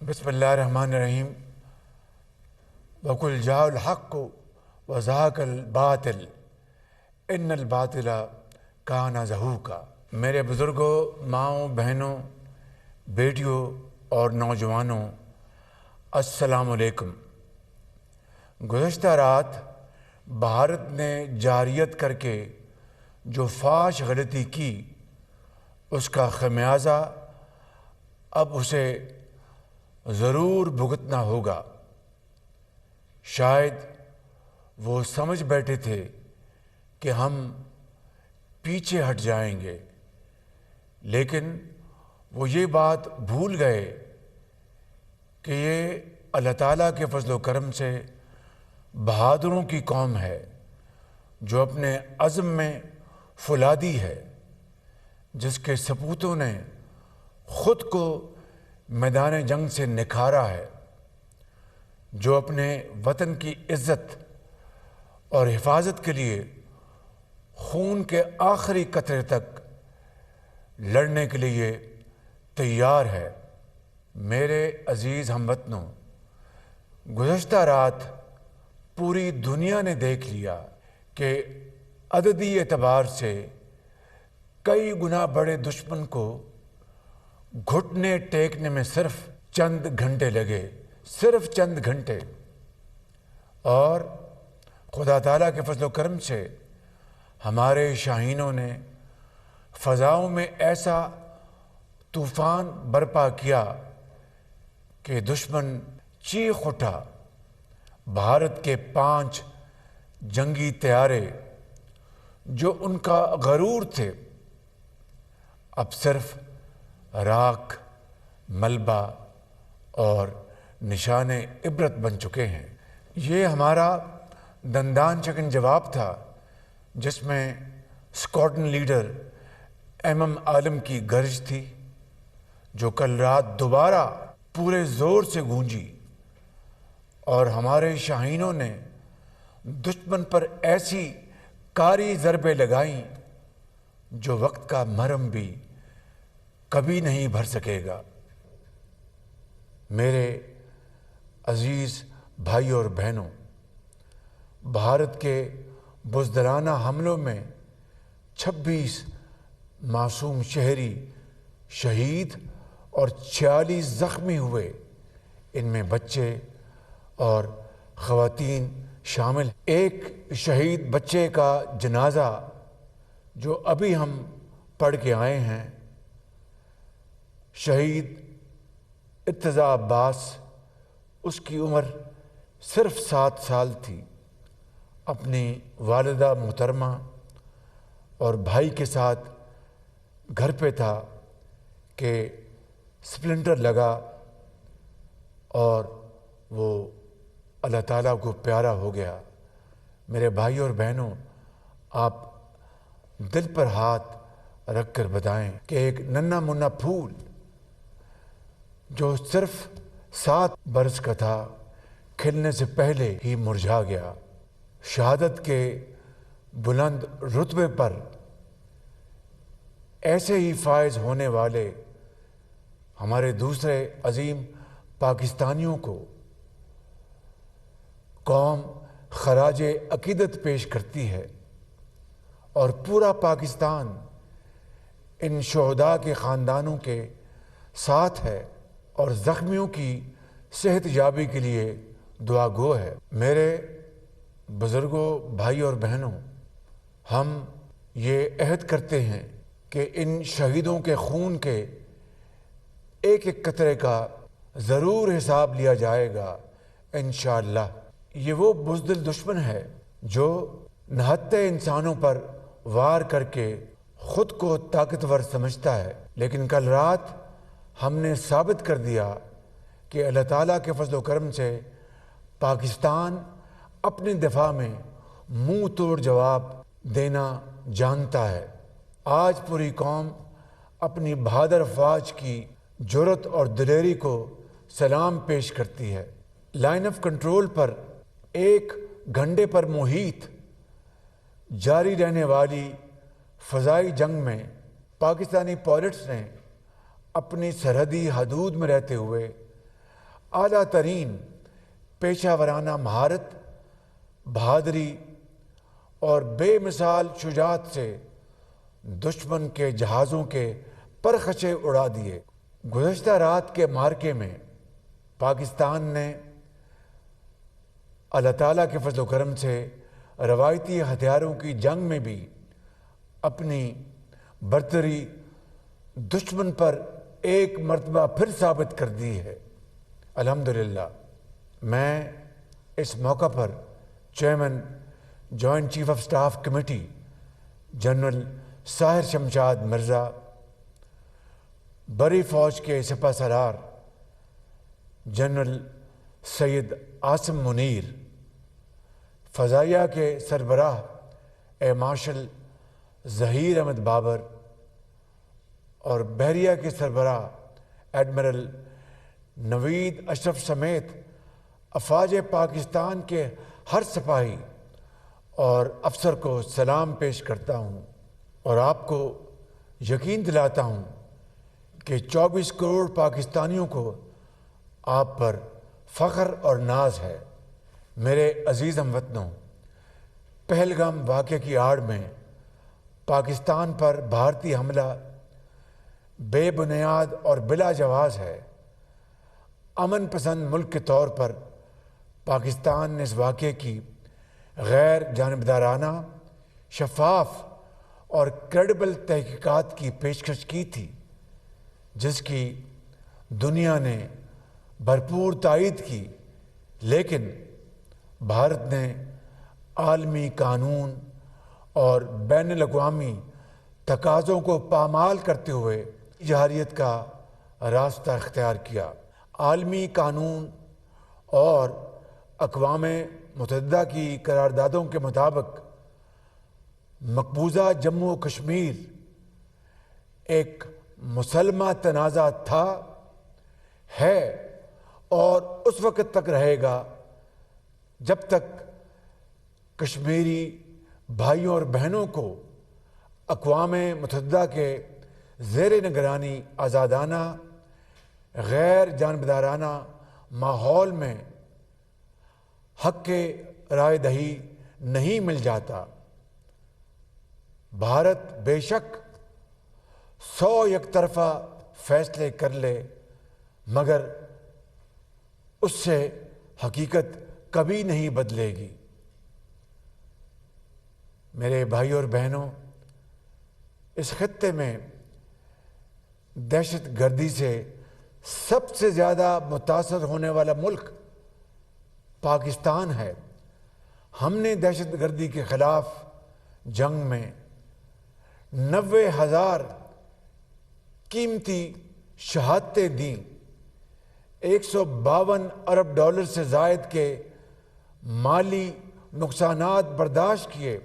بسم اللہ الرحمن الرحیم وقل جاء الحق وزهق الباطل ان الباطل کان زہوقا۔ میرے بزرگوں، ماؤں، بہنوں، بیٹیوں اور نوجوانوں، السلام علیکم۔ گزشتہ رات بھارت نے جارحیت کر کے جو فاحش غلطی کی، اس کا خمیازہ اب اسے ضرور بھگتنا ہوگا۔ شاید وہ سمجھ بیٹھے تھے کہ ہم پیچھے ہٹ جائیں گے، لیکن وہ یہ بات بھول گئے کہ یہ اللہ تعالیٰ کے فضل و کرم سے بہادروں کی قوم ہے جو اپنے عزم میں فولادی ہے، جس کے سپوتوں نے خود کو میدان جنگ سے نکھارا ہے، جو اپنے وطن کی عزت اور حفاظت کے لیے خون کے آخری قطرے تک لڑنے کے لیے تیار ہے۔ میرے عزیز ہم وطنوں، گزشتہ رات پوری دنیا نے دیکھ لیا کہ عددی اعتبار سے کئی گنا بڑے دشمن کو گھٹنے ٹیکنے میں صرف چند گھنٹے لگے، صرف چند گھنٹے، اور خدا تعالیٰ کے فضل و کرم سے ہمارے شاہینوں نے فضاؤں میں ایسا طوفان برپا کیا کہ دشمن چیخ اٹھا۔ بھارت کے 5 جنگی طیارے جو ان کا غرور تھے، اب صرف راکھ، ملبہ اور نشان عبرت بن چکے ہیں۔ یہ ہمارا دندان چکن جواب تھا، جس میں اسکواڈرن لیڈر MM عالم کی گرج تھی، جو کل رات دوبارہ پورے زور سے گونجی، اور ہمارے شاہینوں نے دشمن پر ایسی کاری ضربیں لگائیں جو وقت کا مرہم بھی کبھی نہیں بھر سکے گا۔ میرے عزیز بھائی اور بہنوں، بھارت کے بزدلانہ حملوں میں 26 معصوم شہری شہید اور 46 زخمی ہوئے، ان میں بچے اور خواتین شامل۔ ایک شہید بچے کا جنازہ جو ابھی ہم پڑھ کے آئے ہیں، شہید ارتضیٰ عباس، اس کی عمر صرف 7 سال تھی، اپنی والدہ محترمہ اور بھائی کے ساتھ گھر پہ تھا کہ سپلنٹر لگا اور وہ اللہ تعالیٰ کو پیارا ہو گیا۔ میرے بھائی اور بہنوں، آپ دل پر ہاتھ رکھ کر بتائیں کہ ایک ننھا منھا پھول جو صرف 7 برس کا تھا، کھلنے سے پہلے ہی مرجھا گیا۔ شہادت کے بلند رتبے پر ایسے ہی فائز ہونے والے ہمارے دوسرے عظیم پاکستانیوں کو قوم خراج عقیدت پیش کرتی ہے، اور پورا پاکستان ان شہداء کے خاندانوں کے ساتھ ہے اور زخمیوں کی صحت یابی کے لیے دعا گو ہے۔ میرے بزرگوں، بھائی اور بہنوں، ہم یہ عہد کرتے ہیں کہ ان شہیدوں کے خون کے ایک ایک قطرے کا ضرور حساب لیا جائے گا انشاءاللہ۔ یہ وہ بزدل دشمن ہے جو نہتے انسانوں پر وار کر کے خود کو طاقتور سمجھتا ہے، لیکن کل رات ہم نے ثابت کر دیا کہ اللہ تعالیٰ کے فضل و کرم سے پاکستان اپنے دفاع میں منہ توڑ جواب دینا جانتا ہے۔ آج پوری قوم اپنی بہادر افواج کی جرأت اور دلیری کو سلام پیش کرتی ہے۔ لائن آف کنٹرول پر 1 گھنٹے پر محیط جاری رہنے والی فضائی جنگ میں پاکستانی پائلٹس نے اپنی سرحدی حدود میں رہتے ہوئے اعلیٰ ترین پیشہ ورانہ مہارت، بہادری اور بے مثال شجاعت سے دشمن کے جہازوں کے پرخچے اڑا دیے۔ گزشتہ رات کے معرکے میں پاکستان نے اللہ تعالیٰ کے فضل و کرم سے روایتی ہتھیاروں کی جنگ میں بھی اپنی برتری دشمن پر ایک مرتبہ پھر ثابت کر دی ہے۔ الحمدللہ میں اس موقع پر chairman joint chief of staff committee general Sahir Shamshad Mirza, بری فوج کے سپہ سالار جنرل سید عاصم منیر، فضائیہ کے سربراہ ایئر مارشل ظہیر احمد بابر اور بحریہ کے سربراہ ایڈمرل نوید اشرف سمیت افواج پاکستان کے ہر سپاہی اور افسر کو سلام پیش کرتا ہوں اور آپ کو یقین دلاتا ہوں کہ 24 کروڑ پاکستانیوں کو آپ پر فخر اور ناز ہے۔ میرے عزیز ہم وطنوں، پہلگام واقعے کی آڑ میں پاکستان پر بھارتی حملہ بے بنیاد اور بلا جواز ہے۔ امن پسند ملک کے طور پر پاکستان نے اس واقعے کی غیر جانبدارانہ، شفاف اور کریڈیبل تحقیقات کی پیشکش کی تھی، جس کی دنیا نے بھرپور تائید کی، لیکن بھارت نے عالمی قانون اور بین الاقوامی تقاضوں کو پامال کرتے ہوئے جارحیت کا راستہ اختیار کیا۔ عالمی قانون اور اقوام متحدہ کی قراردادوں کے مطابق مقبوضہ جموں و کشمیر ایک مسلمہ تنازع تھا، ہے اور اس وقت تک رہے گا جب تک کشمیری بھائیوں اور بہنوں کو اقوام متحدہ کے زیر نگرانی آزادانہ، غیر جانبدارانہ ماحول میں حق کے رائے دہی نہیں مل جاتا۔ بھارت بے شک 100 یک طرفہ فیصلے کر لے، مگر اس سے حقیقت کبھی نہیں بدلے گی۔ میرے بھائیوں اور بہنوں، اس خطے میں دہشت گردی سے سب سے زیادہ متاثر ہونے والا ملک پاکستان ہے۔ ہم نے دہشت گردی کے خلاف جنگ میں 90,000 قیمتی شہادتیں دیں، 152 ارب ڈالر سے زائد کے مالی نقصانات برداشت کیے،